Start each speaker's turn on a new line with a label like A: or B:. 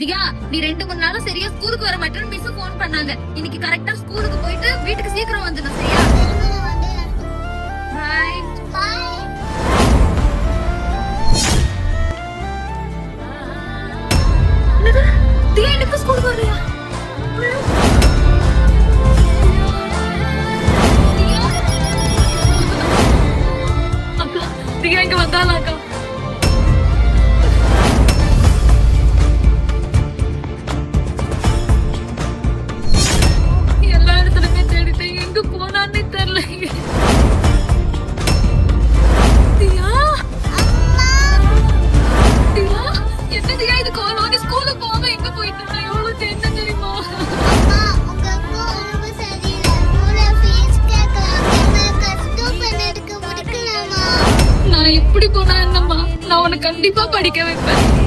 A: தியா, நீ 2-3 நாளா சரியா ஸ்கூலுக்கு வர மாட்டேன்னு மிஸ் போன் பண்ணாங்க. இன்னைக்கு கரெக்டா ஸ்கூலுக்கு போயிட்டு வீட்டுக்கு சீக்கிரம் வந்துடணும். சரியா? பை. தியா, இன்னைக்கு ஸ்கூலுக்கு வரலையா? அக்கா, தியா இங்க வந்தாளா அக்கா? எல்லா இடத்துலயுமே தேடிட்டேன், எங்க போனான்னு தெரியல. தியா, தியா, என்ன தியா இது கோலம்? நீ ஸ்கூலுக்கு போகாம எங்க போயிட்டு இருக்க? எவ்வளவு தேடினேன் தெரியுமா? நான் எப்படி போனா என்னம்மா? நான் உன்னை கண்டிப்பா படிக்க வைப்பேன்.